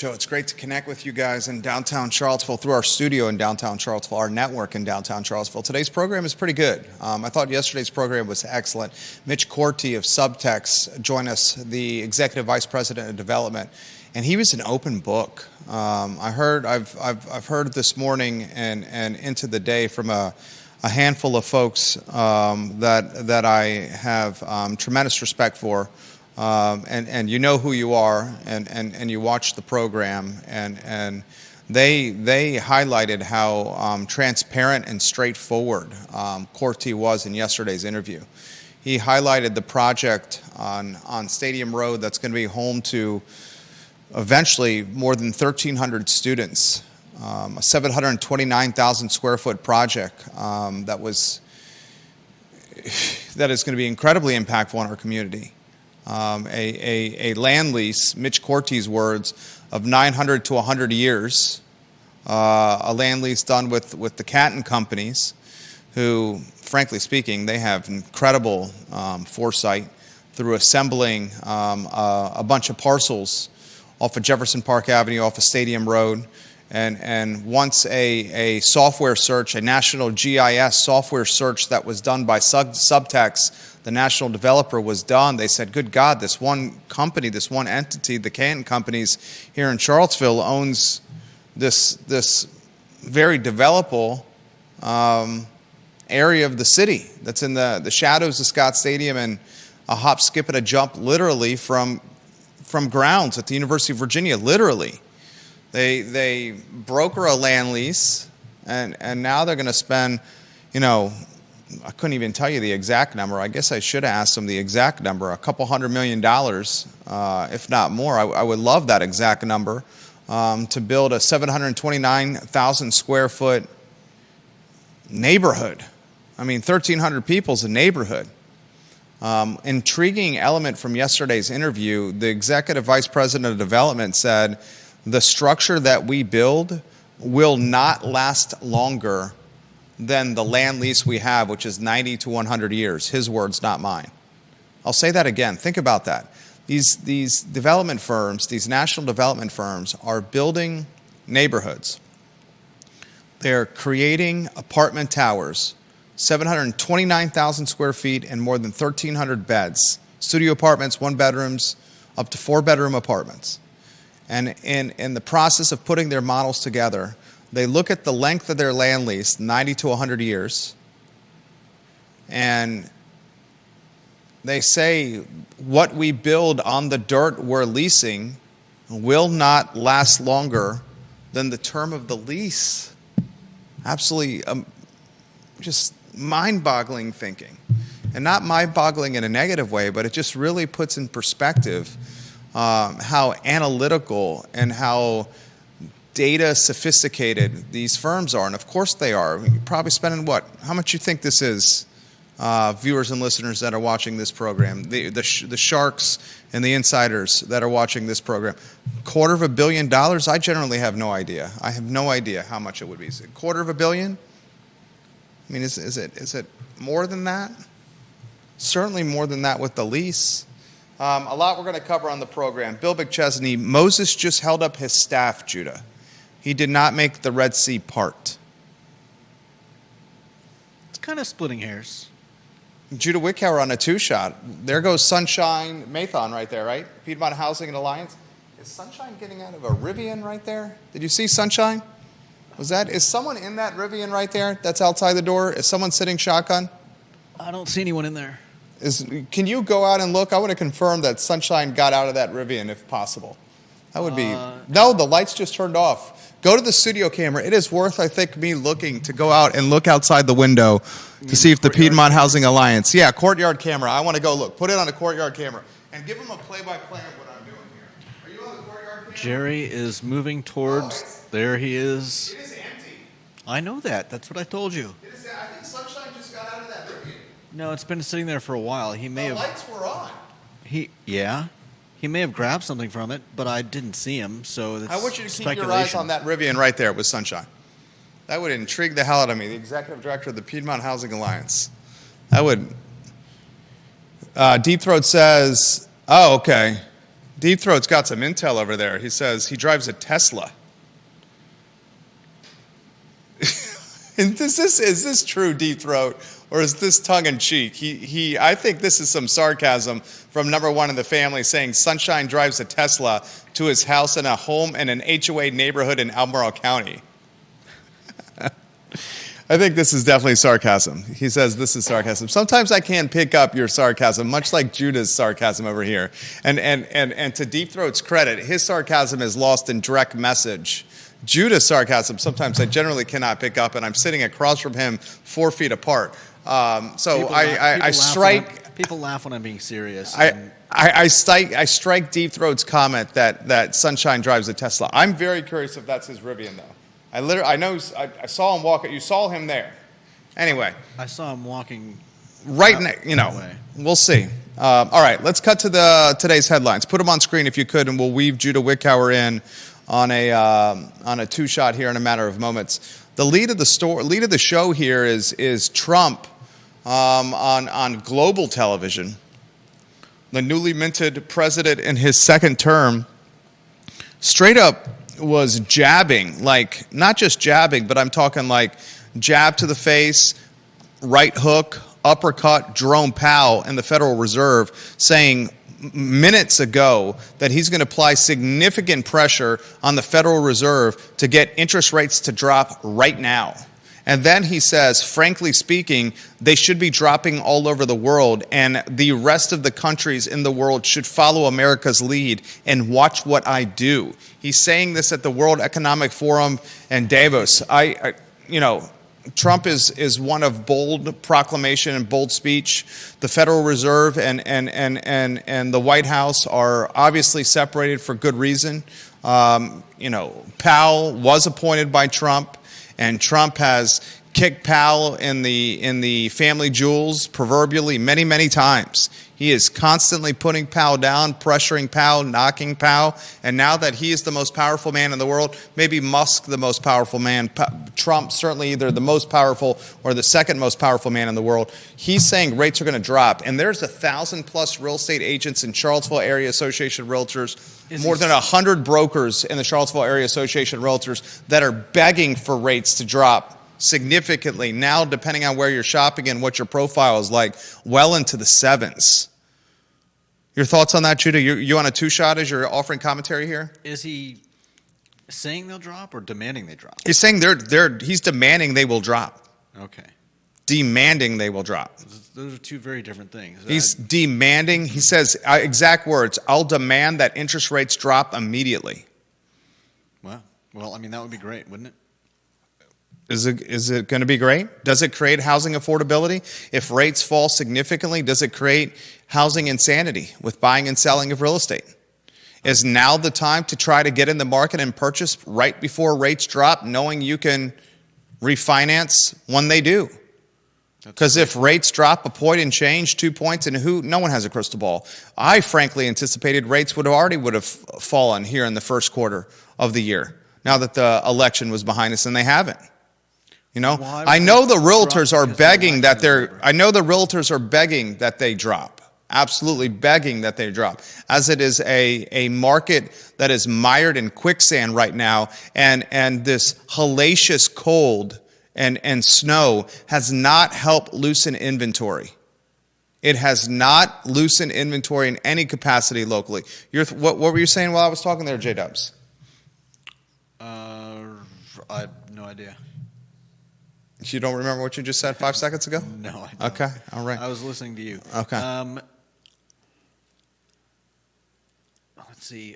Joe, it's great to connect with you guys in downtown Charlottesville through our studio in downtown Charlottesville, our network in downtown Charlottesville. Today's program is pretty good. I thought yesterday's program was excellent. Mitch Corti of Subtext joined us, the Executive Vice President of Development, and he was an open book. I've heard this morning and into the day from a handful of folks that I have tremendous respect for. And you know who you are, and you watch the program, and they highlighted how transparent and straightforward Corti was in yesterday's interview. He highlighted the project on Stadium Road that's going to be home to eventually more than 1,300 students, a 729,000 square foot project that is going to be incredibly impactful on our community. A land lease, Mitch Corti's words, of 900 to 100 years, a land lease done with the Canton companies, who, frankly speaking, they have incredible foresight through assembling a bunch of parcels off of Jefferson Park Avenue, off of Stadium Road. And once a software search, a national GIS software search that was done by Subtext, the national developer, was done, they said, good God, this one company, this one entity, the Canton companies here in Charlottesville, owns this very developable area of the city that's in the shadows of Scott Stadium, and a hop, skip, and a jump literally from grounds at the University of Virginia, literally. They broker a land lease, and now they're going to spend, I couldn't even tell you the exact number. I guess I should have asked them the exact number, $200 million, if not more. I would love that exact number, to build a 729,000 square foot neighborhood. 1,300 people is a neighborhood. Intriguing element from yesterday's interview, the Executive Vice President of Development said, the structure that we build will not last longer than the land lease we have, which is 90 to 100 years. His words, not mine. I'll say that again. Think about that. These development firms, these national development firms, are building neighborhoods. They're creating apartment towers, 729,000 square feet and more than 1,300 beds, studio apartments, one bedrooms, up to 4-bedroom apartments. And in the process of putting their models together, they look at the length of their land lease, 90 to 100 years, and they say what we build on the dirt we're leasing will not last longer than the term of the lease. Absolutely just mind-boggling thinking. And not mind-boggling in a negative way, but it just really puts in perspective how analytical and how data sophisticated these firms are. And of course they are. You're probably spending what? How much you think this is, viewers and listeners that are watching this program, the sharks and the insiders that are watching this program? $250 million? I generally have no idea. I have no idea how much it would be. Is it $250 million? Is it more than that? Certainly more than that with the lease. A lot we're going to cover on the program. Bill McChesney, Moses just held up his staff, Judah. He did not make the Red Sea part. It's kind of splitting hairs. Judah Wickower on a two-shot. There goes Sunshine Mathon right there, right? Piedmont Housing and Alliance. Is Sunshine getting out of a Rivian right there? Did you see Sunshine? Is someone in that Rivian right there that's outside the door? Is someone sitting shotgun? I don't see anyone in there. Can you go out and look? I want to confirm that Sunshine got out of that Rivian if possible. That would be... No, the lights just turned off. Go to the studio camera. It is worth, I think, me looking to go out and look outside the window to see if the Piedmont Housing Alliance... Yeah, courtyard camera. I want to go look. Put it on a courtyard camera. And give them a play-by-play of what I'm doing here. Are you on the courtyard camera? Jerry is moving towards... There he is. It is empty. I know that. That's what I told you. I think Sunshine just got out of that Rivian. No, it's been sitting there for a while. The lights were on. He may have grabbed something from it, but I didn't see him, so it's I want you to keep your eyes on that Rivian right there with Sunshine. That would intrigue the hell out of me, the executive director of the Piedmont Housing Alliance. That would... Deep Throat says, oh, okay. Deep Throat's got some intel over there. He says he drives a Tesla. And is this true, Deep Throat, or is this tongue in cheek? I think this is some sarcasm from number one in the family saying Sunshine drives a Tesla to his house in a home in an HOA neighborhood in Albemarle County. I think this is definitely sarcasm. He says this is sarcasm. Sometimes I can pick up your sarcasm, much like Judah's sarcasm over here. And to Deep Throat's credit, his sarcasm is lost in direct message. Judah's sarcasm, sometimes I generally cannot pick up, and I'm sitting across from him 4 feet apart. I strike. People laugh when I'm being serious. I strike Deep Throat's comment that Sunshine drives a Tesla. I'm very curious if that's his Rivian, though. I saw him walk. You saw him there. Anyway, I saw him walking. Right now, we'll see. All right, let's cut to today's headlines. Put them on screen if you could, and we'll weave Judah Wickower in on a two-shot here in a matter of moments. The lead of the show here is Trump on global television. The newly minted president in his second term straight up was jabbing, like not just jabbing, but I'm talking like jab to the face, right hook, uppercut Jerome Powell in the Federal Reserve, saying minutes ago that he's going to apply significant pressure on the Federal Reserve to get interest rates to drop right now. And then he says, frankly speaking, they should be dropping all over the world, and the rest of the countries in the world should follow America's lead and watch what I do. He's saying this at the World Economic Forum and Davos. Trump is one of bold proclamation and bold speech. The Federal Reserve and the White House are obviously separated for good reason. Powell was appointed by Trump, and Trump has kicked Powell in the family jewels proverbially many, many times. He is constantly putting Powell down, pressuring Powell, knocking Powell. And now that he is the most powerful man in the world, maybe Musk the most powerful man, Trump certainly either the most powerful or the second most powerful man in the world, he's saying rates are going to drop. And there's 1,000+ real estate agents in Charlottesville Area Association of Realtors, more than 100 brokers in the Charlottesville Area Association of Realtors that are begging for rates to drop significantly now, depending on where you're shopping and what your profile is like, well into the 7s. Your thoughts on that, Judah? You on a two-shot as you're offering commentary here? Is he saying they'll drop or demanding they drop? He's saying he's demanding they will drop. Okay. Demanding they will drop. Those are two very different things. He's demanding. He says, exact words, I'll demand that interest rates drop immediately. Wow. Well, I mean, that would be great, wouldn't it? Is it going to be great? Does it create housing affordability? If rates fall significantly, does it create housing insanity with buying and selling of real estate? Is now the time to try to get in the market and purchase right before rates drop, knowing you can refinance when they do? Because if rates drop a point and change, 2 points, and no one has a crystal ball. I frankly anticipated rates would have fallen here in the first quarter of the year, now that the election was behind us, and they haven't. I know the realtors are begging that they drop. Absolutely begging that they drop. As it is a market that is mired in quicksand right now, and this hellacious cold and snow has not helped loosen inventory. It has not loosened inventory in any capacity locally. What were you saying while I was talking there, J-Dubs? I have no idea. You don't remember what you just said 5 seconds ago? No, I don't. Okay, all right. I was listening to you. Okay. Let's see.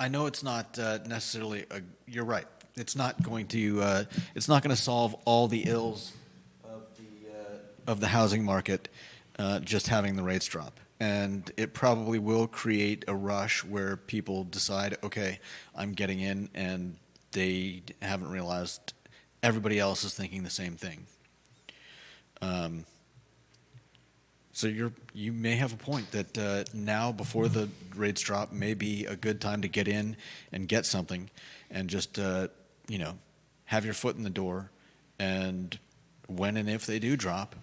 I know it's not necessarily. You're right. It's not going to. It's not going to solve all the ills of the housing market. Just having the rates drop, and it probably will create a rush where people decide, okay, I'm getting in, and they haven't realized everybody else is thinking the same thing. So you may have a point that now, before the rates drop, may be a good time to get in and get something, and just have your foot in the door, and when and if they do drop,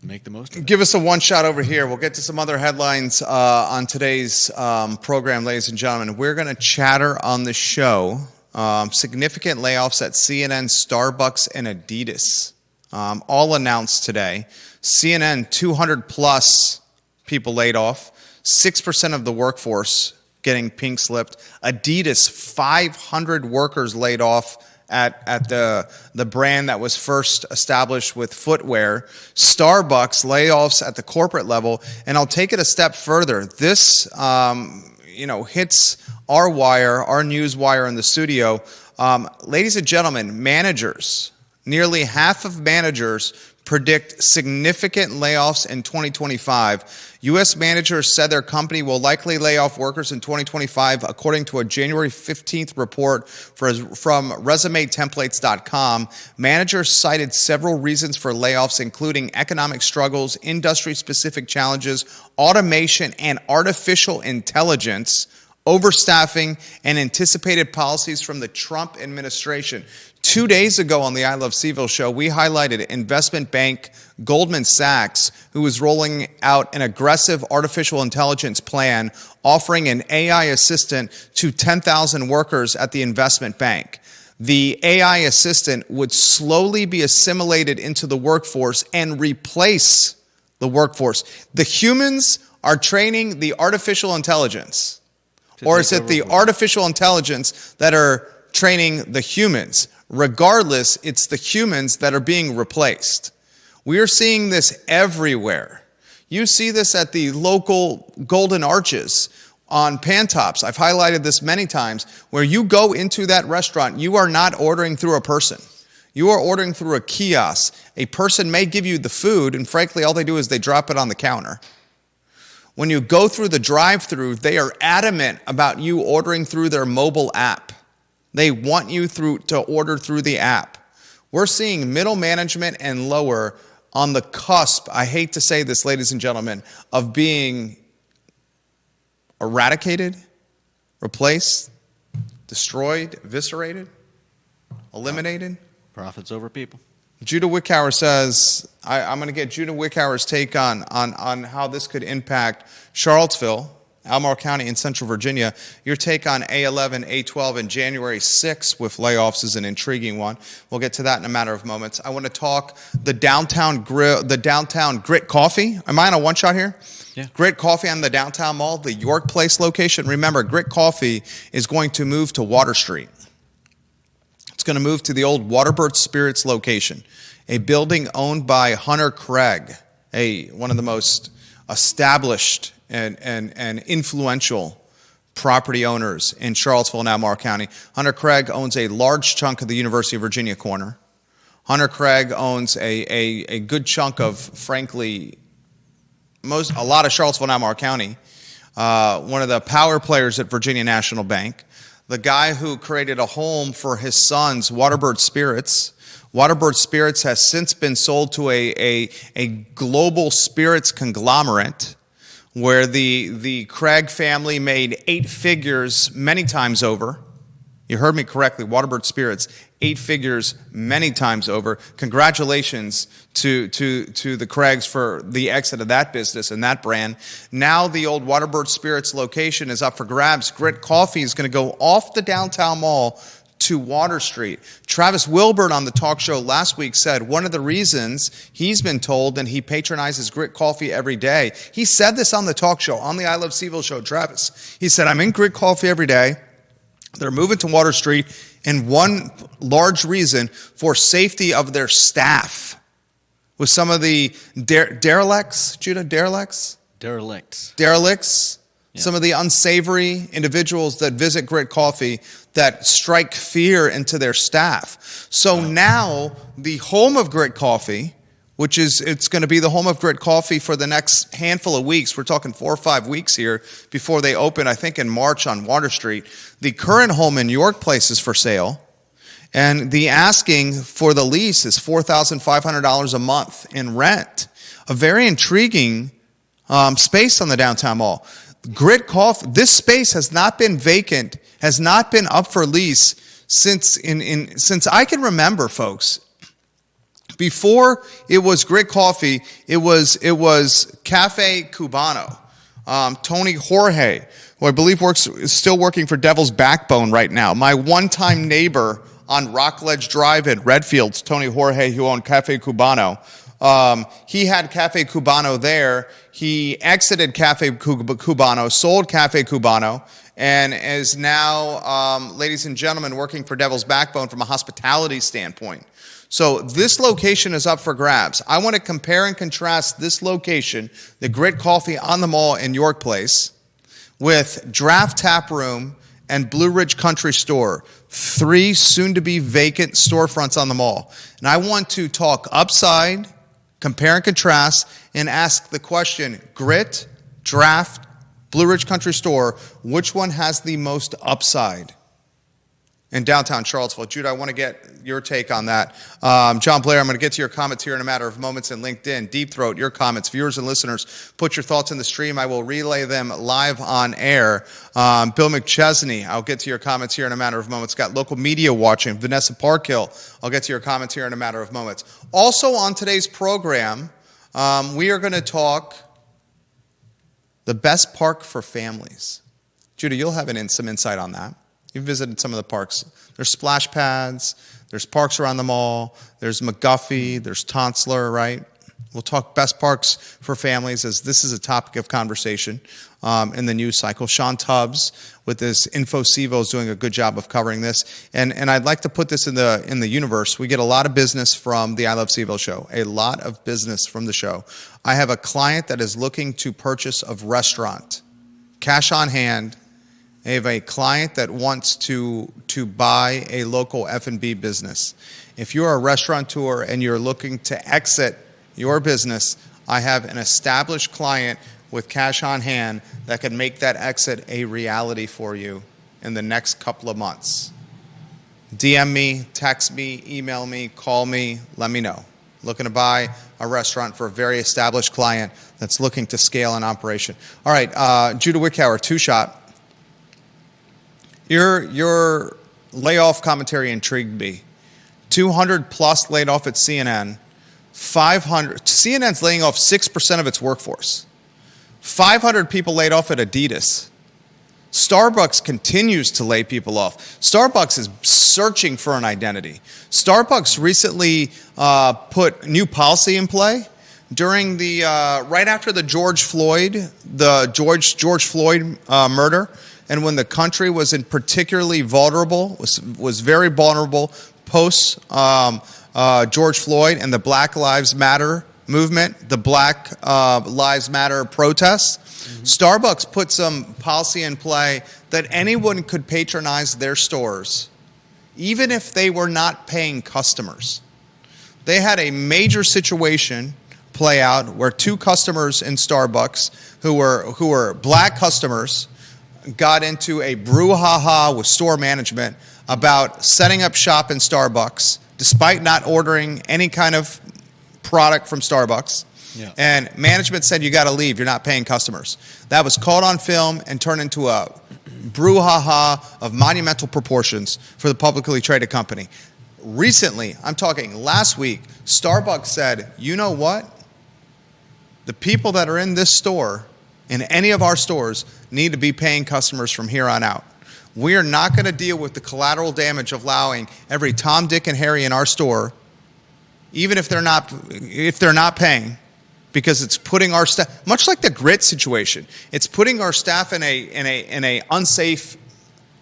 make the most of it. Give us a one shot over here. We'll get to some other headlines on today's program, ladies and gentlemen. We're going to chatter on the show significant layoffs at CNN, Starbucks, and Adidas. All announced today. CNN, 200 plus people laid off, 6% of the workforce getting pink slipped. Adidas, 500 workers laid off at the brand that was first established with footwear. Starbucks, layoffs at the corporate level. And I'll take it a step further. This hits our wire, our news wire in the studio. Ladies and gentlemen, managers, nearly half of managers predict significant layoffs in 2025. U.S. managers said their company will likely lay off workers in 2025, according to a January 15th report from ResumeTemplates.com. Managers cited several reasons for layoffs, including economic struggles, industry-specific challenges, automation, and artificial intelligence, overstaffing, and anticipated policies from the Trump administration. 2 days ago on the I Love CVille Show, we highlighted investment bank Goldman Sachs, who was rolling out an aggressive artificial intelligence plan offering an AI assistant to 10,000 workers at the investment bank. The AI assistant would slowly be assimilated into the workforce and replace the workforce. The humans are training the artificial intelligence. Or is it the artificial intelligence that are training the humans? Regardless, it's the humans that are being replaced. We are seeing this everywhere. You see this at the local Golden Arches on Pantops. I've highlighted this many times. Where you go into that restaurant, you are not ordering through a person. You are ordering through a kiosk. A person may give you the food, and frankly, all they do is they drop it on the counter. When you go through the drive-thru, they are adamant about you ordering through their mobile app. They want you to order through the app. We're seeing middle management and lower on the cusp, I hate to say this, ladies and gentlemen, of being eradicated, replaced, destroyed, eviscerated, eliminated. Profits over people. Judah Wickhauer says, I'm going to get Judah Wickhauer's take on how this could impact Charlottesville, Albemarle County, in Central Virginia. Your take on A11, A12, and January 6th with layoffs is an intriguing one. We'll get to that in a matter of moments. I want to talk the downtown Grit Coffee. Am I on a one shot here? Yeah. Grit Coffee on the downtown mall, the York Place location. Remember, Grit Coffee is going to move to Water Street. It's going to move to the old Waterbird Spirits location, a building owned by Hunter Craig, one of the most established and influential property owners in Charlottesville and Albemarle County. Hunter Craig owns a large chunk of the University of Virginia corner. Hunter Craig owns a good chunk of, frankly, a lot of Charlottesville and Albemarle County. One of the power players at Virginia National Bank. The guy who created a home for his sons, Waterbird Spirits. Waterbird Spirits has since been sold to a global spirits conglomerate where the Craig family made 8 figures many times over. You heard me correctly, Waterbird Spirits, 8 figures many times over. Congratulations to the Craigs for the exit of that business and that brand. Now the old Waterbird Spirits location is up for grabs. Grit Coffee is going to go off the downtown mall to Water Street. Travis Wilbert on the talk show last week said one of the reasons he's been told, and he patronizes Grit Coffee every day. He said this on the talk show, on the I Love CVille Show, Travis. He said, I'm in Grit Coffee every day. They're moving to Water Street, and one large reason for safety of their staff was some of the derelicts, Judah, derelicts? Derelicts. Yeah. Some of the unsavory individuals that visit Grit Coffee that strike fear into their staff. So now the home of Grit Coffee, it's going to be the home of Grit Coffee for the next handful of weeks. We're talking 4 or 5 weeks here before they open, I think in March on Water Street. The current home in York Place is for sale. And the asking for the lease is $4,500 a month in rent. A very intriguing space on the downtown mall. Grit Coffee, this space has not been vacant, has not been up for lease since I can remember, folks. Before it was Grit Coffee, it was Cafe Cubano. Tony Jorge, who I believe is still working for Devil's Backbone right now. My one-time neighbor on Rockledge Drive in Redfield, Tony Jorge, who owned Cafe Cubano. He had Cafe Cubano there. He exited Cafe Cubano, sold Cafe Cubano, and is now, ladies and gentlemen, working for Devil's Backbone from a hospitality standpoint. So this location is up for grabs. I want to compare and contrast this location, the Grit Coffee on the Mall in York Place, with Draft Tap Room and Blue Ridge Country Store, 3 soon-to-be vacant storefronts on the mall. And I want to talk upside, compare and contrast, and ask the question, Grit, Draft, Blue Ridge Country Store, which one has the most upside in downtown Charlottesville? Jude, I want to get your take on that. John Blair, I'm going to get to your comments here in a matter of moments in LinkedIn. Deep Throat, your comments. Viewers and listeners, put your thoughts in the stream. I will relay them live on air. Bill McChesney, I'll get to your comments here in a matter of moments. Got local media watching. Vanessa Parkhill, I'll get to your comments here in a matter of moments. Also on today's program, we are going to talk the best park for families. Judah, you'll have some insight on that. You've visited some of the parks. There's splash pads. There's parks around the mall. There's McGuffey. There's Tonsler, right? We'll talk best parks for families, as this is a topic of conversation in the news cycle. Sean Tubbs with this InfoCivo is doing a good job of covering this. And I'd like to put this in the universe. We get a lot of business from the I Love CVille Show, a lot of business from the show. I have a client that is looking to purchase a restaurant, cash on hand. I have a client that wants to buy a local F&B business. If you're a restaurateur and you're looking to exit your business, I have an established client with cash on hand that can make that exit a reality for you in the next couple of months. DM me, text me, email me, call me, let me know. Looking to buy a restaurant for a very established client that's looking to scale an operation. All right, Judah Wickhauer, two-shot. Your layoff commentary intrigued me. 200 plus laid off at CNN. 500. CNN's laying off 6% of its workforce. 500 people laid off at Adidas. Starbucks continues to lay people off. Starbucks is searching for an identity. Starbucks recently put new policy in play during the right after the George Floyd murder. And when the country was in particularly vulnerable, was very vulnerable post George Floyd and the Black Lives Matter movement, the Black Lives Matter protests, Starbucks put some policy in play that anyone could patronize their stores, even if they were not paying customers. They had a major situation play out where 2 customers in Starbucks who were black customers got into a brouhaha with store management about setting up shop in Starbucks despite not ordering any kind of product from Starbucks. Yeah. And management said, you got to leave, you're not paying customers. That was caught on film and turned into a brouhaha of monumental proportions for the publicly traded company. Recently, I'm talking last week, Starbucks said, you know what? The people that are in this store, in any of our stores, need to be paying customers from here on out. We are not going to deal with the collateral damage of allowing every Tom, Dick, and Harry in our store, even if they're not paying, because it's putting our staff, much like the Grit situation, it's putting our staff in a unsafe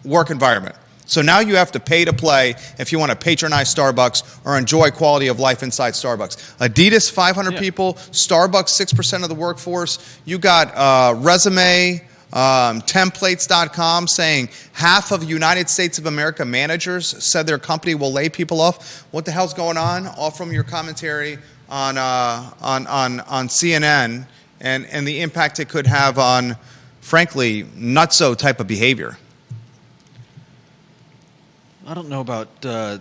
work environment. So now you have to pay to play if you want to patronize Starbucks or enjoy quality of life inside Starbucks. Adidas, 500 people. Starbucks, 6% of the workforce. You got Resume, templates.com saying half of United States of America managers said their company will lay people off. What the hell's going on? All from your commentary on CNN and the impact it could have on, frankly, nutso type of behavior. I don't know about the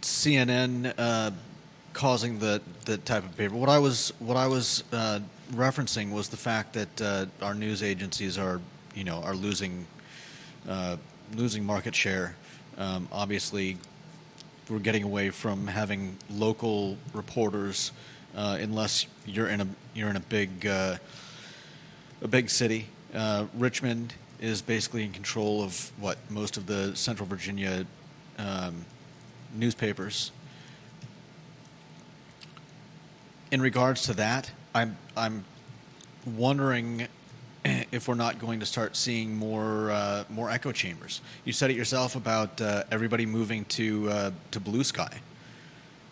CNN causing the type of behavior. What I was referencing was the fact that our news agencies are losing market share. Obviously, we're getting away from having local reporters, unless you're in a big city. Richmond is basically in control of most of the Central Virginia newspapers. In regards to that, I'm wondering if we're not going to start seeing more echo chambers. You said it yourself about everybody moving to Blue Sky,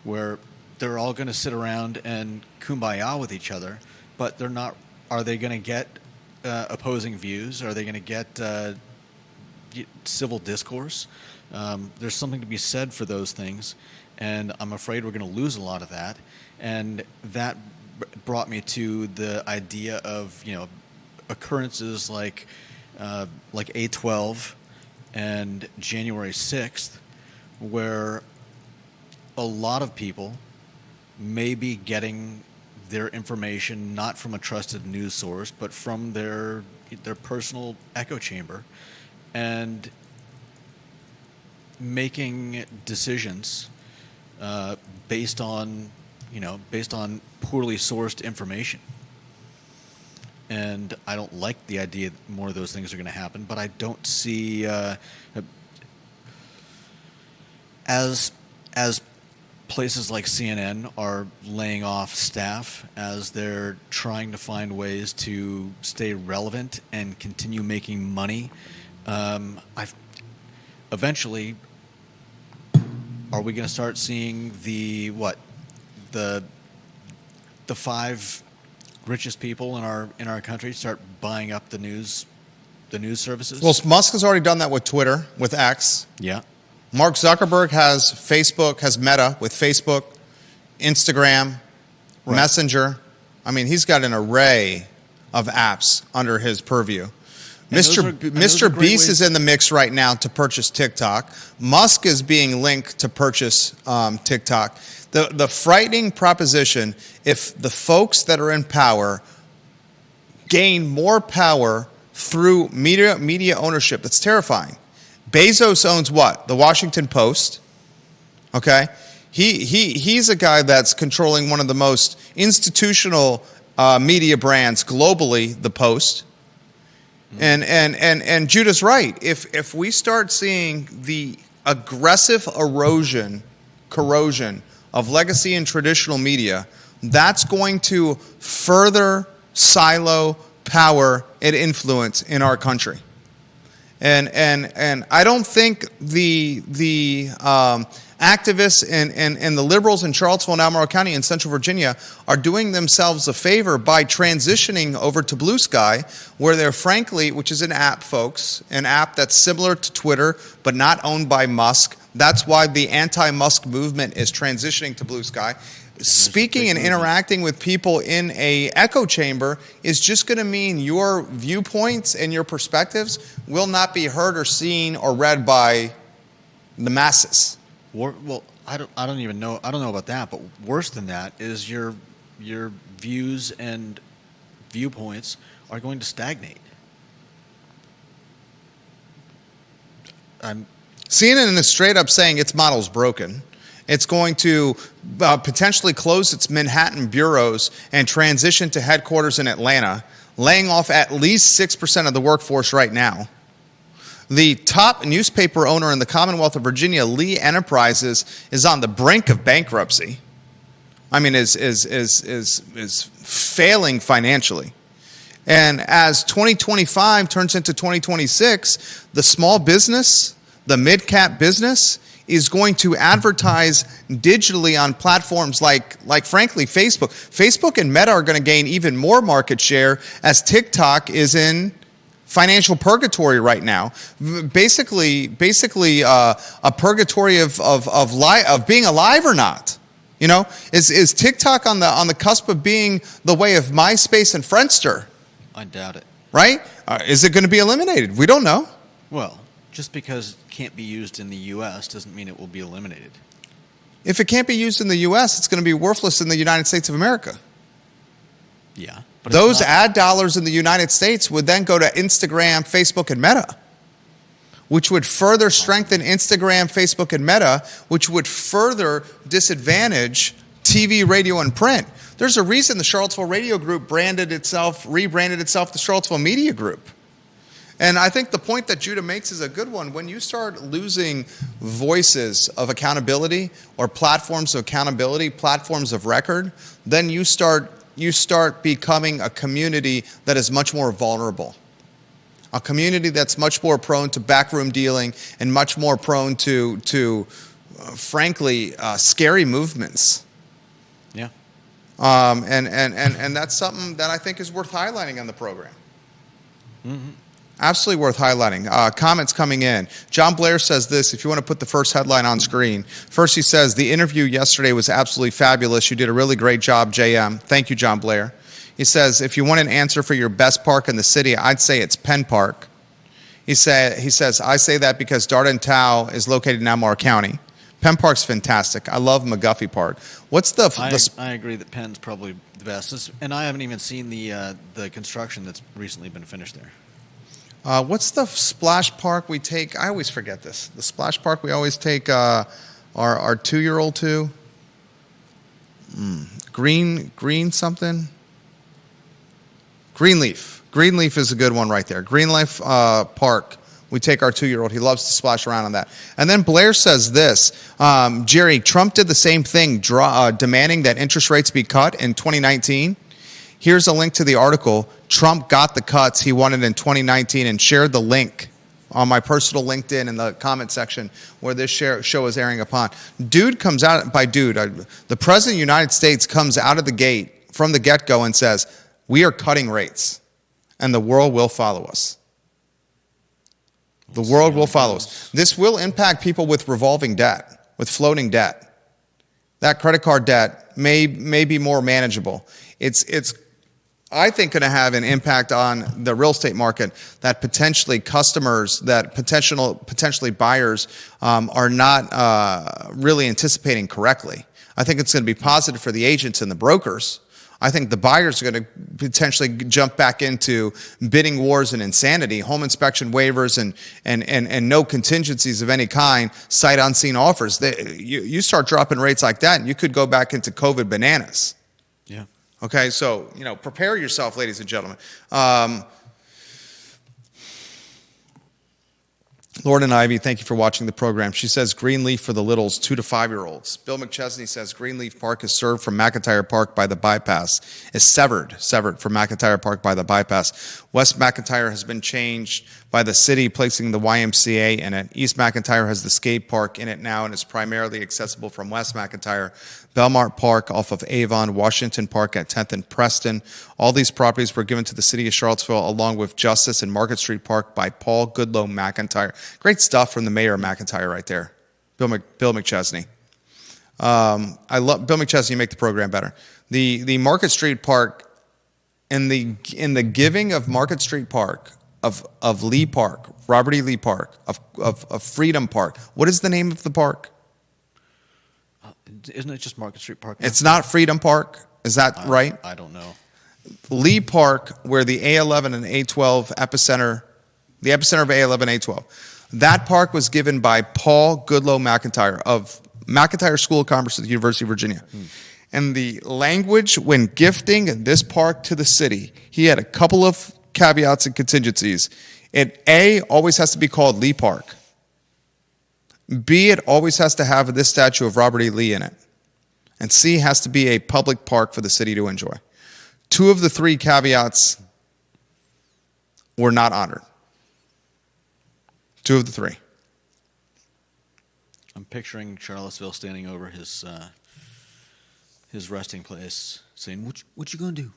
where they're all going to sit around and kumbaya with each other, but they're not. Are they going to get opposing views? Are they going to get civil discourse? There's something to be said for those things, and I'm afraid we're going to lose a lot of that. And that brought me to the idea of occurrences like A12 and January 6th, where a lot of people may be getting their information not from a trusted news source, but from their personal echo chamber, and making decisions based on poorly sourced information. And I don't like the idea that more of those things are going to happen, but I don't see as places like CNN are laying off staff, as they're trying to find ways to stay relevant and continue making money. Eventually, are we going to start seeing the 5 richest people in our country start buying up the news services? Well, Musk has already done that with Twitter, with X. Yeah. Mark Zuckerberg has Facebook, has Meta with Facebook, Instagram, right. Messenger. I mean, he's got an array of apps under his purview. Mr. Beast is in the mix right now to purchase TikTok. Musk is being linked to purchase TikTok. The frightening proposition, if the folks that are in power gain more power through media ownership, that's terrifying. Bezos owns what? The Washington Post. Okay? He's a guy that's controlling one of the most institutional media brands globally, the Post. And Judah's right. If we start seeing the aggressive corrosion of legacy and traditional media, that's going to further silo power and influence in our country. And I don't think the activists and the liberals in Charlottesville and Albemarle County in Central Virginia are doing themselves a favor by transitioning over to Blue Sky, where they're frankly, which is an app, folks, an app that's similar to Twitter but not owned by Musk. That's why the anti-Musk movement is transitioning to Blue Sky. Speaking and interacting with people in a echo chamber is just going to mean your viewpoints and your perspectives will not be heard or seen or read by the masses. Well, I don't even know. I don't know about that, but worse than that is your views and viewpoints are going to stagnate. CNN is straight up saying its model's broken. It's going to potentially close its Manhattan bureaus and transition to headquarters in Atlanta, laying off at least 6% of the workforce right now. The top newspaper owner in the Commonwealth of Virginia, Lee Enterprises, is on the brink of bankruptcy. I mean, is failing financially. And as 2025 turns into 2026, the small business, the mid-cap business, is going to advertise digitally on platforms like frankly, Facebook. Facebook and Meta are going to gain even more market share as TikTok is in financial purgatory right now. Basically, a purgatory of being alive or not. You know, is TikTok on the cusp of being the way of MySpace and Friendster? I doubt it. Right? Is it going to be eliminated? We don't know. Well, just because it can't be used in the U.S. doesn't mean it will be eliminated. If it can't be used in the U.S., it's going to be worthless in the United States of America. Yeah. But those ad dollars in the United States would then go to Instagram, Facebook, and Meta. which would further strengthen Instagram, Facebook, and Meta, which would further disadvantage TV, radio, and print. There's a reason the Charlottesville Radio Group rebranded itself the Charlottesville Media Group. And I think the point that Judah makes is a good one. When you start losing voices of accountability or platforms of accountability, platforms of record, then you start becoming a community that is much more vulnerable. A community that's much more prone to backroom dealing and much more prone to frankly, scary movements. Yeah. And that's something that I think is worth highlighting on the program. Mm-hmm. Absolutely worth highlighting. Comments coming in. John Blair says this, if you want to put the first headline on screen. First, he says, the interview yesterday was absolutely fabulous. You did a really great job, JM. Thank you, John Blair. He says, if you want an answer for your best park in the city, I'd say it's Penn Park. He says, I say that because Darden Tau is located in Albemarle County. Penn Park's fantastic. I love McGuffey Park. I agree that Penn's probably the best. And I haven't even seen the construction that's recently been finished there. What's the splash park we take? I always forget this. The splash park we always take our 2-year-old to. Green something? Greenleaf. Greenleaf is a good one right there. Greenleaf Park. We take our 2-year-old. He loves to splash around on that. And then Blair says this. Jerry, Trump did the same thing, demanding that interest rates be cut in 2019. Here's a link to the article. Trump got the cuts he wanted in 2019 and shared the link on my personal LinkedIn in the comment section where this show is airing upon. The President of the United States comes out of the gate from the get-go and says, we are cutting rates and the world will follow us. The world will follow us. This will impact people with revolving debt, with floating debt. That credit card debt may be more manageable. It's I think, going to have an impact on the real estate market that potentially customers, that potentially buyers are not really anticipating correctly. I think it's going to be positive for the agents and the brokers. I think the buyers are going to potentially jump back into bidding wars and insanity, home inspection waivers and no contingencies of any kind, sight unseen offers. You start dropping rates like that, and you could go back into COVID bananas. Yeah. Okay, so, prepare yourself, ladies and gentlemen. Lord and Ivy, thank you for watching the program. She says Greenleaf for the littles, 2 to 5-year-olds. Bill McChesney says Greenleaf Park is served from McIntyre Park by the bypass. Is severed from McIntyre Park by the bypass. West McIntyre has been changed by the city, placing the YMCA in it. East McIntyre has the skate park in it now and is primarily accessible from West McIntyre. Belmont Park off of Avon, Washington Park at 10th and Preston. All these properties were given to the city of Charlottesville along with Justice and Market Street Park by Paul Goodloe McIntyre. Great stuff from the mayor of McIntyre right there, Bill McChesney. I love Bill McChesney. You make the program better. The Market Street Park, in the giving of Market Street Park, of Lee Park, Robert E. Lee Park, of Freedom Park. What is the name of the park? Isn't it just Market Street Park now? It's not Freedom Park. Is that right? I don't know. Lee Park, where the A11 and A12 epicenter, the epicenter of A11 and A12, that park was given by Paul Goodloe McIntyre of McIntyre School of Commerce at the University of Virginia. And the language when gifting this park to the city, he had a couple of caveats and contingencies. It, A, always has to be called Lee Park. B, it always has to have this statue of Robert E. Lee in it. And C, has to be a public park for the city to enjoy. 2 of the 3 caveats were not honored. 2 of the 3. I'm picturing Charlottesville standing over his resting place, saying, "What you gonna do?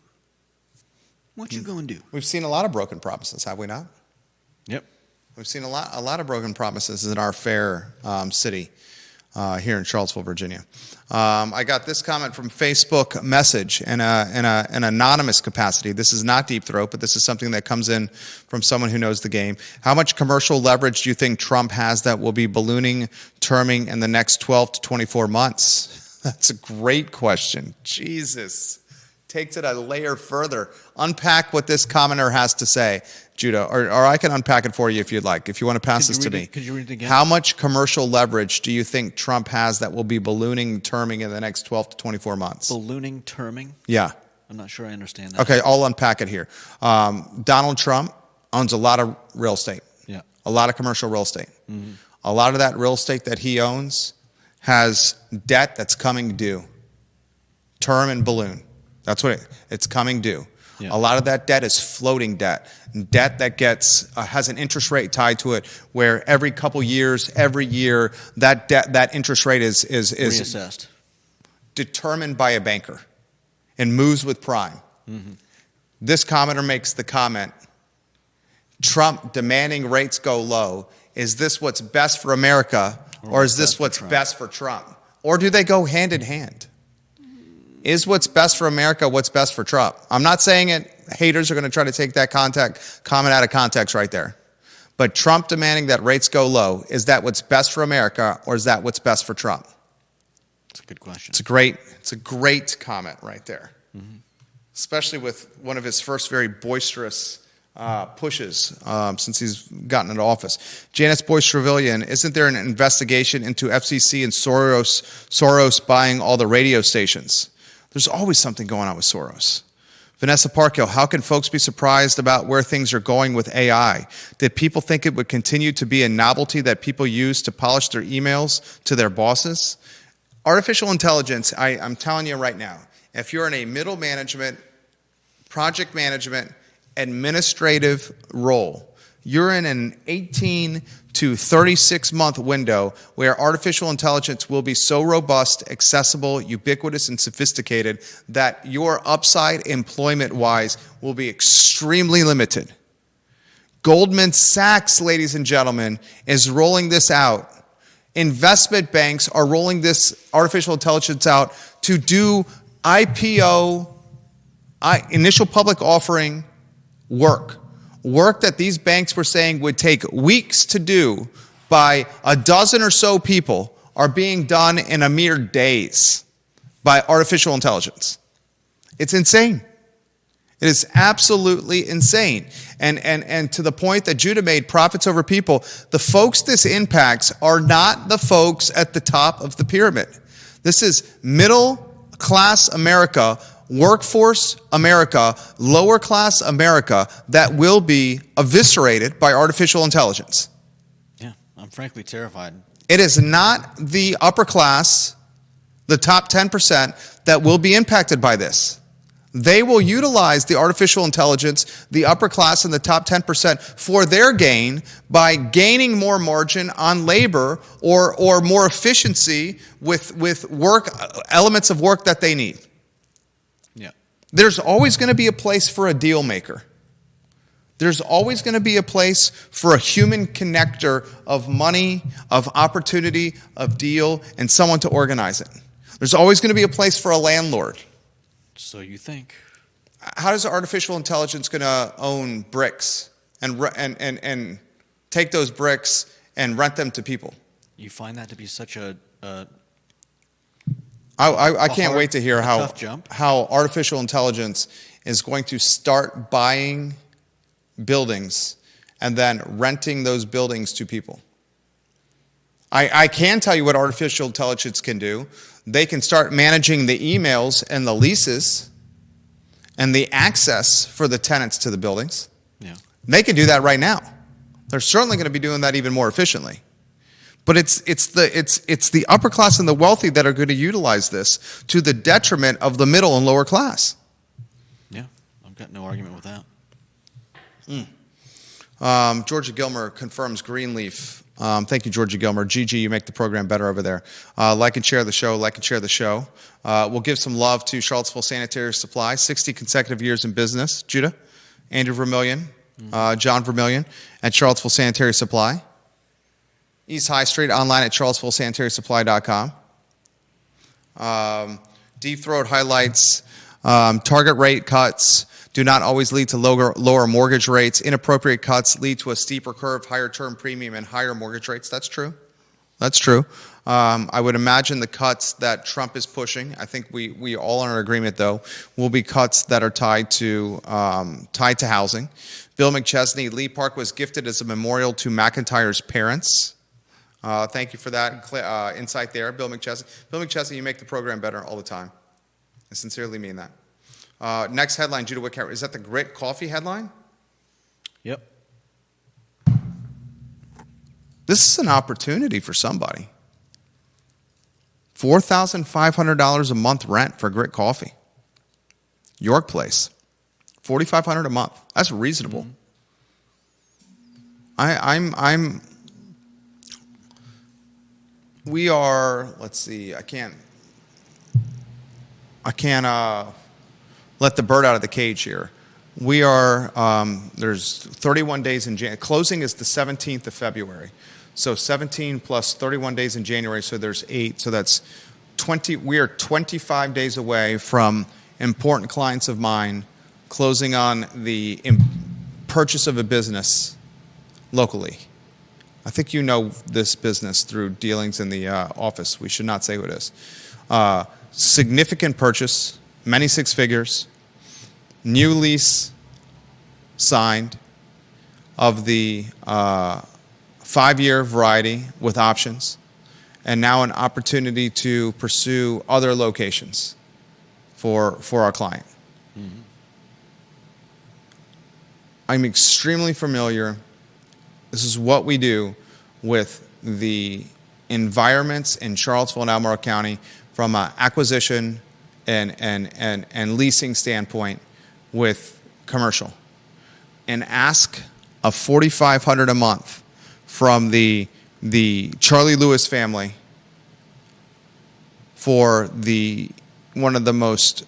What you gonna do?" We've seen a lot of broken promises, have we not? Yep. We've seen a lot of broken promises in our fair city here in Charlottesville, Virginia. I got this comment from Facebook message in an anonymous capacity. This is not Deep Throat, but this is something that comes in from someone who knows the game. How much commercial leverage do you think Trump has that will be ballooning, terming in the next 12 to 24 months? That's a great question. Jesus. takes it a layer further. Unpack what this commenter has to say, Judah, or I can unpack it for you if you'd like, if you want to pass this to me. Could you read it again? How much commercial leverage do you think Trump has that will be ballooning and terming in the next 12 to 24 months? Ballooning, terming? Yeah. I'm not sure I understand that. Okay, I'll unpack it here. Donald Trump owns a lot of real estate. Yeah. A lot of commercial real estate. Mm-hmm. A lot of that real estate that he owns has debt that's coming due. Term and balloon. That's what it's coming due. Yeah. A lot of that debt is floating debt. Debt that gets has an interest rate tied to it, where every couple years, every year, that interest rate is reassessed, determined by a banker, and moves with prime. Mm-hmm. This commenter makes the comment: Trump demanding rates go low. Is this what's best for America, or is this what's best for Trump? Or do they go hand in hand? Is what's best for America what's best for Trump? I'm not saying it. Haters are going to try to take that comment out of context right there. But Trump demanding that rates go low, is that what's best for America, or is that what's best for Trump? That's a good question. It's a great comment right there. Mm-hmm. Especially with one of his first very boisterous pushes since he's gotten into office. Janice Boyce-Trevelyan, isn't there an investigation into FCC and Soros buying all the radio stations? There's always something going on with Soros. Vanessa Parkhill, how can folks be surprised about where things are going with AI? Did people think it would continue to be a novelty that people use to polish their emails to their bosses? Artificial intelligence, I'm telling you right now, if you're in a middle management, project management, administrative role, you're in an 18 to 36 month window where artificial intelligence will be so robust, accessible, ubiquitous, and sophisticated that your upside employment-wise will be extremely limited. Goldman Sachs, ladies and gentlemen, is rolling this out. Investment banks are rolling this artificial intelligence out to do IPO, initial public offering work that these banks were saying would take weeks to do by a dozen or so people are being done in a mere days by artificial intelligence. It's insane. It is absolutely insane. And to the point that Judah made, profits over people, the folks this impacts are not the folks at the top of the pyramid. This is middle class America, workforce America, lower class America that will be eviscerated by artificial intelligence. Yeah, I'm frankly terrified. It is not the upper class, the top 10% that will be impacted by this. They will utilize the artificial intelligence, the upper class and the top 10% for their gain by gaining more margin on labor or more efficiency with work, elements of work that they need. Yeah. There's always going to be a place for a deal maker. There's always going to be a place for a human connector of money, of opportunity, of deal, and someone to organize it. There's always going to be a place for a landlord. So you think. How is artificial intelligence going to own bricks and take those bricks and rent them to people? You find that to be such a I can't wait to hear how artificial intelligence is going to start buying buildings and then renting those buildings to people. I can tell you what artificial intelligence can do. They can start managing the emails and the leases and the access for the tenants to the buildings. Yeah. They can do that right now. They're certainly going to be doing that even more efficiently. But it's the upper class and the wealthy that are going to utilize this to the detriment of the middle and lower class. Yeah, I've got no argument with that. Georgia Gilmer confirms Greenleaf. Thank you, Georgia Gilmer. Gigi, you make the program better over there. Like and share the show. Like and share the show. We'll give some love to Charlottesville Sanitary Supply. 60 consecutive years in business. Judah, Andrew Vermillion, John Vermillion at Charlottesville Sanitary Supply. East High Street, online at charlottesvillesanitarysupply.com. Deep Throat highlights target rate cuts do not always lead to lower mortgage rates. Inappropriate cuts lead to a steeper curve, higher term premium, and higher mortgage rates. That's true. That's true. I would imagine the cuts that Trump is pushing, I think we all are in agreement, though, will be cuts that are tied to housing. Bill McChesney, Lee Park was gifted as a memorial to McIntyre's parents. Thank you for that insight there, Bill McChesney. Bill McChesney, you make the program better all the time. I sincerely mean that. Next headline, Judah Wick, is that the Grit Coffee headline? Yep. This is an opportunity for somebody. $4,500 a month rent for Grit Coffee. York Place. $4,500 a month. That's reasonable. Mm-hmm. We are, let's see, I can't let the bird out of the cage here. We are, there's 31 days in January. Closing is the 17th of February. So 17 plus 31 days in January, so there's 8. So that's 20. We are 25 days away from important clients of mine closing on the purchase of a business locally. I think you know this business through dealings in the office. We should not say who it is. Significant purchase, many six figures, new lease signed of the 5-year variety with options, and now an opportunity to pursue other locations for our client. Mm-hmm. I'm extremely familiar. This is what we do with the environments in Charlottesville and Albemarle County from an acquisition and leasing standpoint with commercial. And ask of $4,500 a month from the Charlie Lewis family for one of the most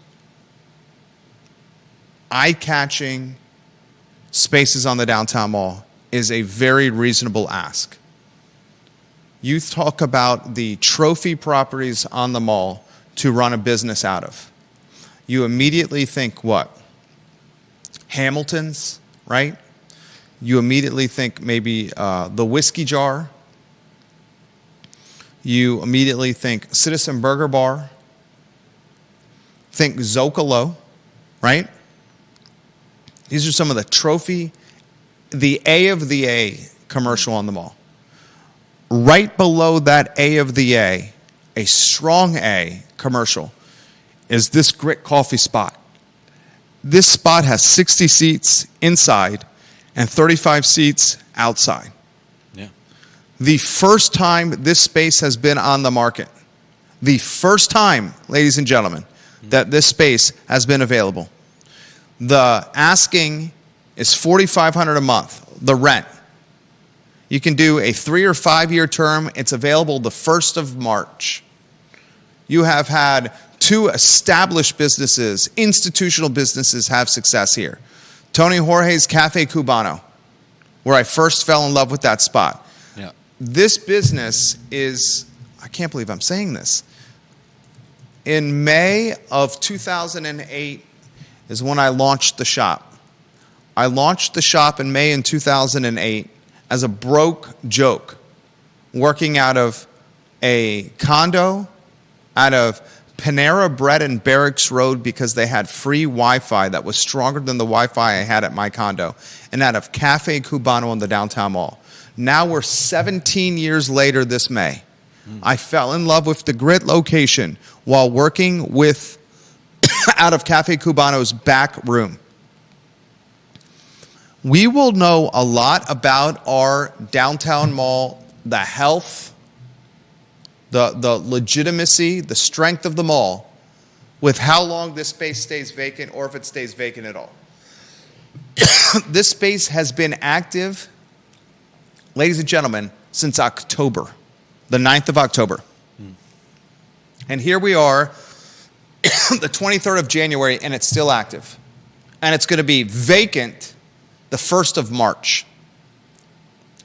eye-catching spaces on the downtown mall is a very reasonable ask. You talk about the trophy properties on the mall to run a business out of. You immediately think what? Hamilton's, right? You immediately think maybe the Whiskey Jar. You immediately think Citizen Burger Bar. Think Zocalo, right? These are some of the trophy, the A of the A commercial on the mall. Right below that A of the A strong A commercial, is this Grit Coffee spot. This spot has 60 seats inside and 35 seats outside. Yeah. The first time this space has been on the market, the first time, ladies and gentlemen, that this space has been available, the asking is $4,500 a month, the rent. You can do a 3 or 5 year term. It's available the 1st of March. You have had 2 established businesses, institutional businesses, have success here. Tony Jorge's Cafe Cubano, where I first fell in love with that spot. Yeah. This business is, I can't believe I'm saying this. In May of 2008 is when I launched the shop. I launched the shop in May in 2008 as a broke joke, working out of a condo, out of Panera Bread and Barracks Road because they had free Wi-Fi that was stronger than the Wi-Fi I had at my condo, and out of Cafe Cubano in the downtown mall. Now we're 17 years later this May. I fell in love with the Grit location while working with out of Cafe Cubano's back room. We will know a lot about our downtown mall, the health, the legitimacy, the strength of the mall, with how long this space stays vacant or if it stays vacant at all. This space has been active, ladies and gentlemen, since October, the 9th of October. And here we are, the 23rd of January, and it's still active. And it's going to be vacant the 1st of March.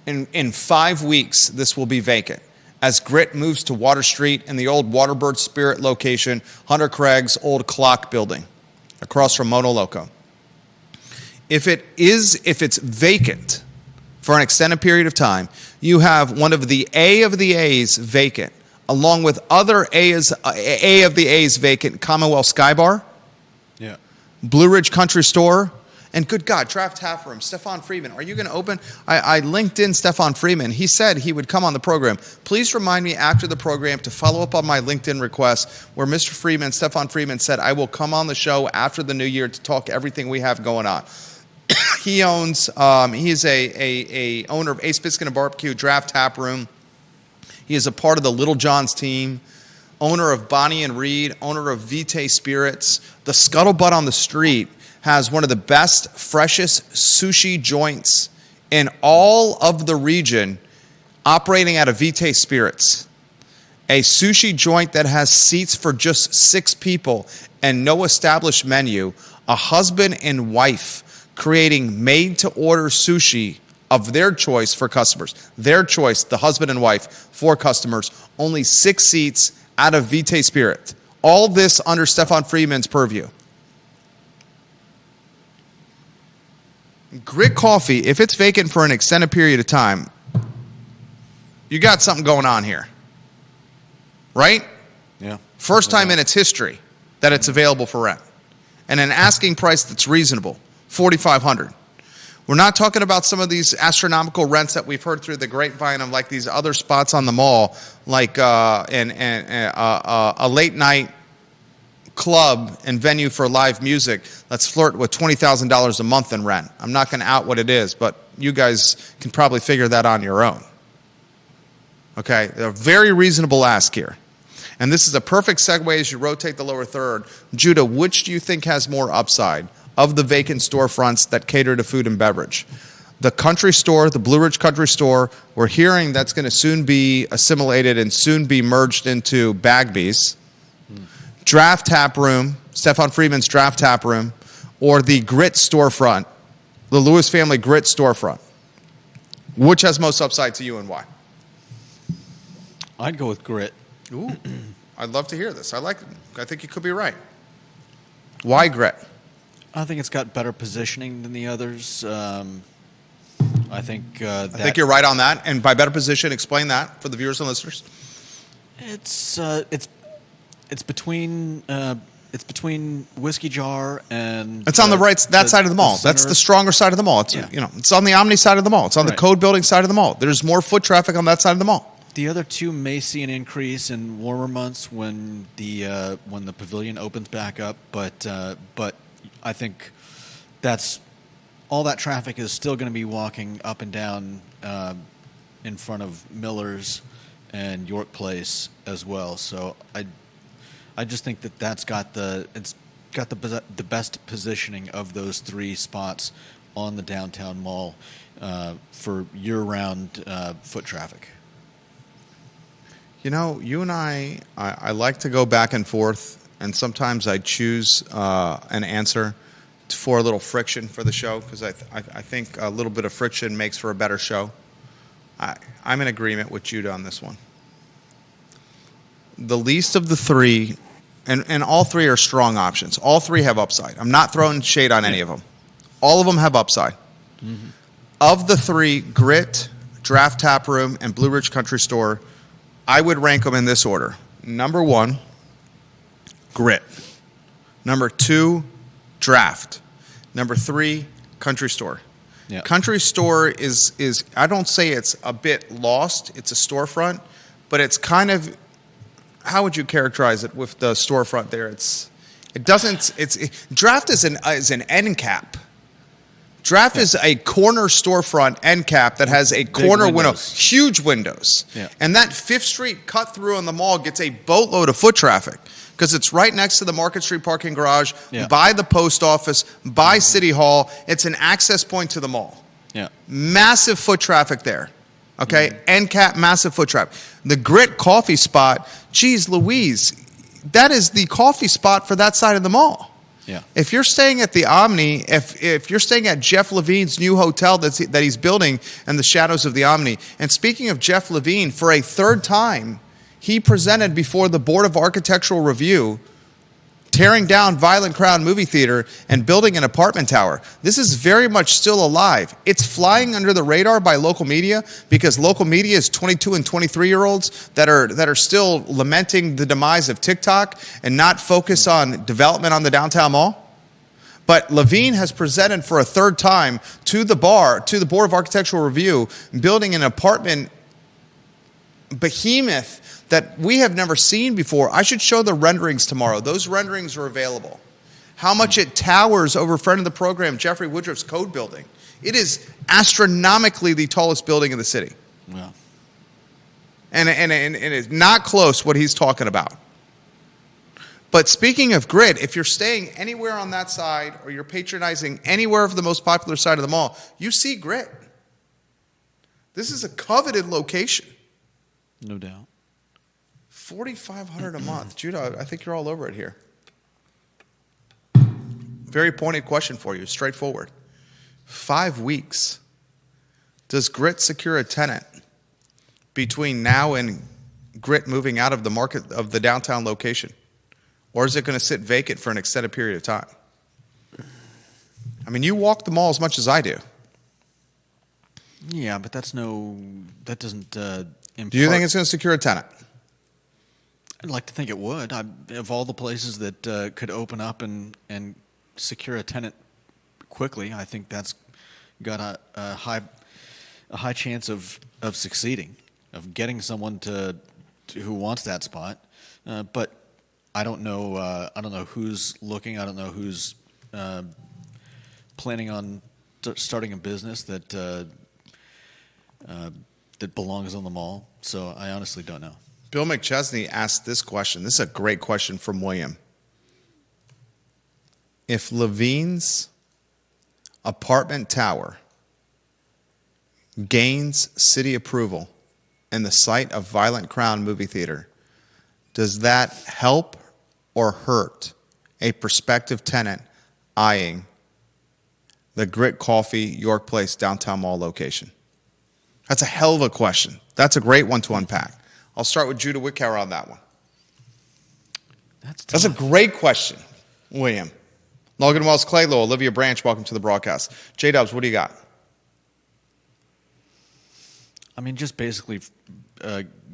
In 5 weeks, this will be vacant as Grit moves to Water Street and the old Waterbird Spirit location, Hunter Craig's old clock building across from Mono Loco. If it's vacant for an extended period of time, you have one of the A's vacant, along with other A of the A's vacant, Commonwealth Sky Bar, Yeah. Blue Ridge Country Store, and good God, Draft Tap Room. Stefan Friedman, are you going to open? I linked in Stefan Friedman. He said he would come on the program. Please remind me after the program to follow up on my LinkedIn request where Mr. Friedman, Stefan Friedman, said, I will come on the show after the new year to talk everything we have going on. He owns, he's a owner of Ace Biscuit and Barbecue, Draft Tap Room. He is a part of the Little John's team, owner of Bonnie and Reed, owner of Vitae Spirits. The Scuttlebutt on the Street has one of the best, freshest sushi joints in all of the region operating out of Vitae Spirits. A sushi joint that has seats for just 6 people and no established menu. A husband and wife creating made-to-order sushi of their choice for customers. Their choice, the husband and wife, for customers. Only 6 seats out of Vitae Spirit. All this under Stefan Friedman's purview. Grit Coffee, if it's vacant for an extended period of time, you got something going on here. Right? Yeah. First time in its history that it's available for rent. And an asking price that's reasonable, $4,500. We're not talking about some of these astronomical rents that we've heard through the grapevine of like these other spots on the mall, like a late night club and venue for live music that's flirt with $20,000 a month in rent. I'm not going to out what it is, but you guys can probably figure that on your own. Okay, a very reasonable ask here. And this is a perfect segue as you rotate the lower third. Judah, which do you think has more upside of the vacant storefronts that cater to food and beverage? The country store, the Blue Ridge Country Store, we're hearing that's going to soon be assimilated and soon be merged into Bagby's. Draft Tap Room, Stefan Friedman's Draft Tap Room, or the Grit storefront, the Lewis family Grit storefront. Which has most upside to you and why? I'd go with Grit. Ooh, I'd love to hear this. I think you could be right. Why Grit? I think it's got better positioning than the others. I think you're right on that. And by better position, explain that for the viewers and listeners. It's between Whiskey Jar and it's on the right side of the mall. That's the stronger side of the mall. It's it's on the Omni side of the mall. It's on the Code Building side of the mall. There's more foot traffic on that side of the mall. The other two may see an increase in warmer months when the pavilion opens back up, but I think that's all that traffic is still going to be walking up and down in front of Miller's and York Place as well. So I just think that's got the best positioning of those 3 spots on the downtown mall for year-round foot traffic. You know, you and I like to go back and forth, and sometimes I choose an answer for a little friction for the show because I think a little bit of friction makes for a better show. I'm in agreement with Judah on this one. The least of the 3, and all 3 are strong options. All 3 have upside. I'm not throwing shade on any of them. All of them have upside. Mm-hmm. Of the 3, Grit, Draft Tap Room, and Blue Ridge Country Store, I would rank them in this order. Number 1, Grit. Number 2, Draft. Number 3, Country Store. Yep. Country Store is I don't say it's a bit lost. It's a storefront, but it's kind of, how would you characterize it with the storefront there? Draft is an end cap. Draft is a corner storefront end cap that has a corner window, huge windows. Yeah. And that 5th Street cut through on the mall gets a boatload of foot traffic because it's right next to the Market Street parking garage, by the post office, by City Hall. It's an access point to the mall. Yeah. Massive foot traffic there. Okay? End cap, massive foot traffic. The Grit coffee spot, geez Louise, that is the coffee spot for that side of the mall. Yeah. If you're staying at the Omni, if you're staying at Jeff Levine's new hotel that he's building in the shadows of the Omni, and speaking of Jeff Levine, for a 3rd time, he presented before the Board of Architectural Review tearing down Violent Crown movie theater and building an apartment tower. This is very much still alive. It's flying under the radar by local media because local media is 22 and 23-year-olds that are still lamenting the demise of TikTok and not focus on development on the downtown mall. But Levine has presented for a third time to the Board of Architectural Review, building an apartment behemoth that we have never seen before. I should show the renderings tomorrow. Those renderings are available. How much it towers over friend of the program, Jeffrey Woodruff's Code building. It is astronomically the tallest building in the city. Yeah. And it's not close what he's talking about. But speaking of grid, if you're staying anywhere on that side or you're patronizing anywhere of the most popular side of the mall, you see grid. This is a coveted location. No doubt. $4,500 a month. Judah, I think you're all over it here. Very pointed question for you, straightforward. 5 weeks. Does Grit secure a tenant between now and Grit moving out of the market of the downtown location? Or is it going to sit vacant for an extended period of time? I mean, you walk the mall as much as I do. Yeah, but that doesn't impart. Do you think it's going to secure a tenant? I'd like to think it would. Of all the places that could open up and secure a tenant quickly, I think that's got a high chance of succeeding, of getting someone to who wants that spot. But I don't know. I don't know who's looking. I don't know who's planning on starting a business that belongs on the mall. So I honestly don't know. Bill McChesney asked this question. This is a great question from William. If Levine's apartment tower gains city approval in the site of Violent Crown movie theater, does that help or hurt a prospective tenant eyeing the Grit Coffee York Place downtown mall location? That's a hell of a question. That's a great one to unpack. I'll start with Judah Wickower on that one. That's a great question, William. Logan Wells, Clay Lowell, Olivia Branch, welcome to the broadcast. J-Dubs, what do you got? I mean, just basically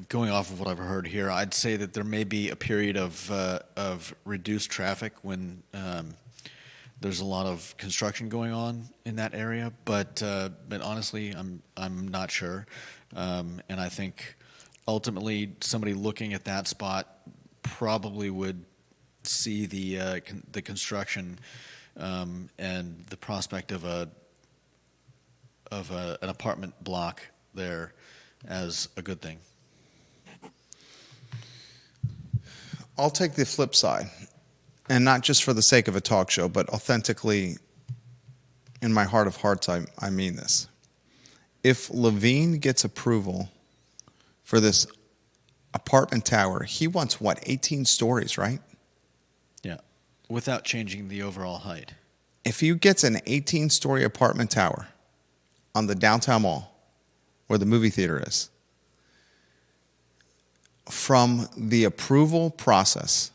going off of what I've heard here, I'd say that there may be a period of reduced traffic when there's a lot of construction going on in that area. But honestly, I'm not sure, and I think ultimately somebody looking at that spot probably would see the construction and the prospect of an apartment block there as a good thing. I'll take the flip side, and not just for the sake of a talk show, but authentically, in my heart of hearts, I mean this. If Levine gets approval for this apartment tower, he wants, 18 stories, right? Yeah, without changing the overall height. If he gets an 18-story apartment tower on the downtown mall, where the movie theater is, from the approval process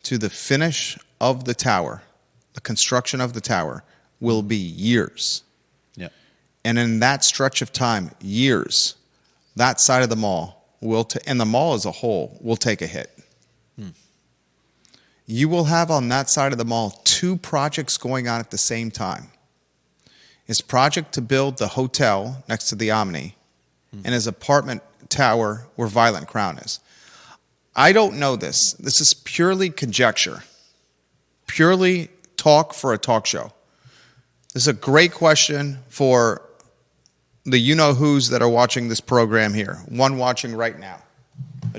to the finish of the tower, the construction of the tower, will be years. Yeah. And in that stretch of time, years, that side of the mall and the mall as a whole will take a hit. You will have on that side of the mall 2 projects going on at the same time. His project to build the hotel next to the Omni and his apartment tower where Violent Crown is. I don't know this. This is purely conjecture. Purely talk for a talk show. This is a great question for the you-know-whos that are watching this program here. One watching right now.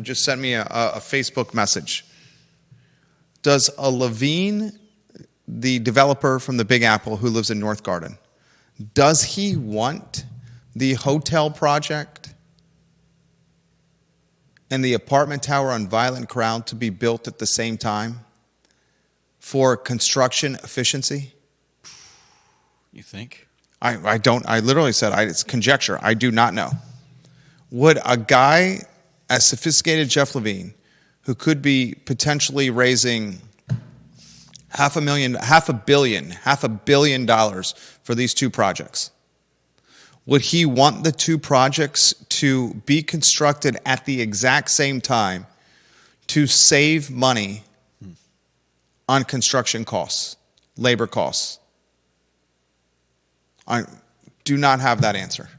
Just sent me a Facebook message. Does a Levine, the developer from the Big Apple who lives in North Garden, does he want the hotel project and the apartment tower on Violent Crown to be built at the same time for construction efficiency? You think? I don't. I literally said it's conjecture. I do not know. Would a guy as sophisticated Jeff Levine, who could be potentially raising $500 million for these two projects. Would he want the two projects to be constructed at the exact same time to save money on construction costs, labor costs? I do not have that answer.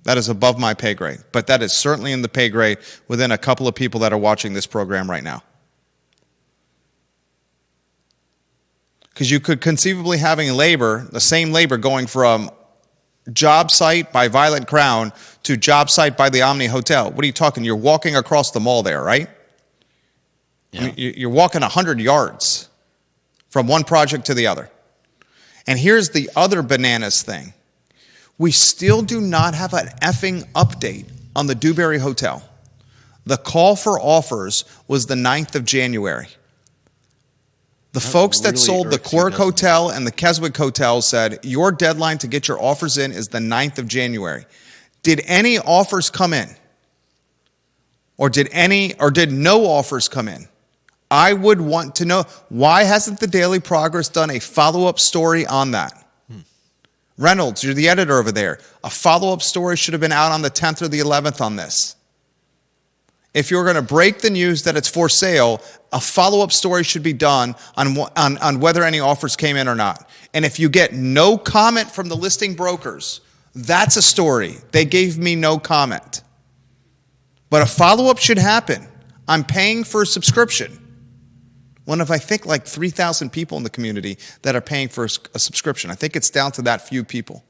That is above my pay grade, but that is certainly in the pay grade within a couple of people that are watching this program right now. Because you could conceivably having labor, the same labor going from job site by Violet Crown to job site by the Omni Hotel. What are you talking? You're walking across the mall there, right? Yeah. I mean, you're walking 100 yards from one project to the other. And here's the other bananas thing. We still do not have an effing update on the Dewberry Hotel. The call for offers was the 9th of January. The folks that sold the Quirk Hotel and the Keswick Hotel said, your deadline to get your offers in is the 9th of January. Did any offers come in? Or did no offers come in? I would want to know, why hasn't the Daily Progress done a follow-up story on that? Reynolds, you're the editor over there. A follow-up story should have been out on the 10th or the 11th on this. If you're going to break the news that it's for sale, a follow-up story should be done on whether any offers came in or not. And if you get no comment from the listing brokers, that's a story. They gave me no comment. But a follow-up should happen. I'm paying for a subscription. One of, I think, like 3,000 people in the community that are paying for a subscription. I think it's down to that few people.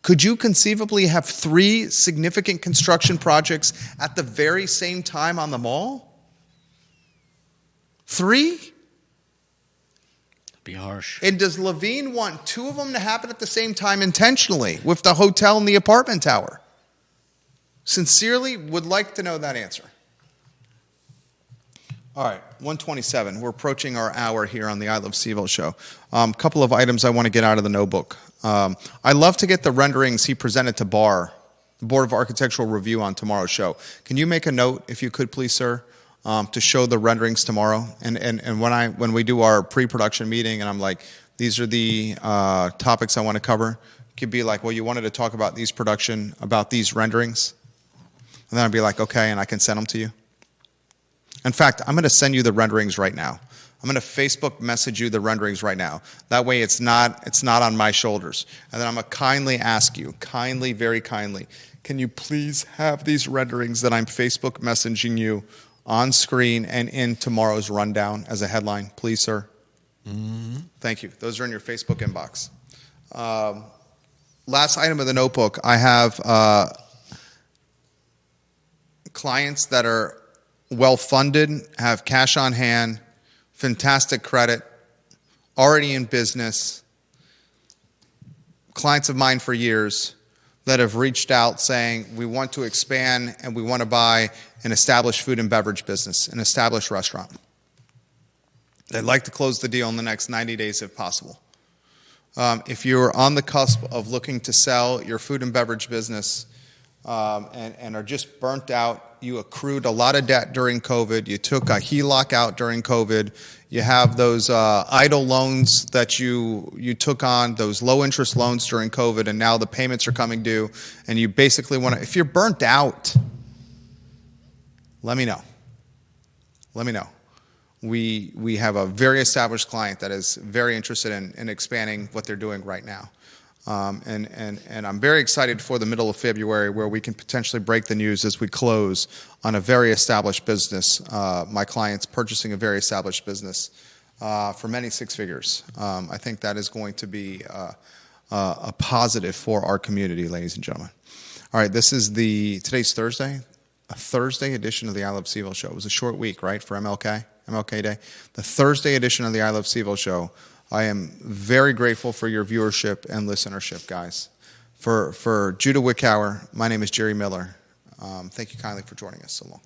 Could you conceivably have 3 significant construction projects at the very same time on the mall? 3? Be harsh. And does Levine want 2 of them to happen at the same time intentionally with the hotel and the apartment tower? Sincerely would like to know that answer. All right, 1:27. We're approaching our hour here on the I Love CVille show. A couple of items I want to get out of the notebook. I love to get the renderings he presented to BAR, the Board of Architectural Review, on tomorrow's show. Can you make a note, if you could, please, sir, to show the renderings tomorrow? And when we do our pre-production meeting, and I'm like, these are the topics I want to cover, it could be like, well, you wanted to talk about these renderings? And then I'd be like, okay, and I can send them to you. In fact, I'm going to send you the renderings right now. I'm going to Facebook message you the renderings right now. That way it's not on my shoulders. And then I'm going to kindly ask you, very kindly, can you please have these renderings that I'm Facebook messaging you on screen and in tomorrow's rundown as a headline, please, sir? Mm-hmm. Thank you. Those are in your Facebook inbox. Last item of the notebook, I have clients that are well-funded, have cash on hand, fantastic credit, already in business, clients of mine for years that have reached out saying, we want to expand and we want to buy an established food and beverage business, an established restaurant. They'd like to close the deal in the next 90 days if possible. If you're on the cusp of looking to sell your food and beverage business and are just burnt out, you accrued a lot of debt during COVID, you took a HELOC out during COVID, you have those idle loans that you took on, those low interest loans during COVID, and now the payments are coming due, and you basically want to, if you're burnt out, let me know. Let me know. We have a very established client that is very interested in expanding what they're doing right now. And I'm very excited for the middle of February, where we can potentially break the news as we close on a very established business. My client's purchasing a very established business for many 6 figures. I think that is going to be a positive for our community, ladies and gentlemen. All right, today's Thursday, a Thursday edition of the I Love CVille show. It was a short week, right, for MLK Day? The Thursday edition of the I Love CVille show. I am very grateful for your viewership and listenership, guys. For Judah Wickower, my name is Jerry Miller. Thank you kindly for joining us so long.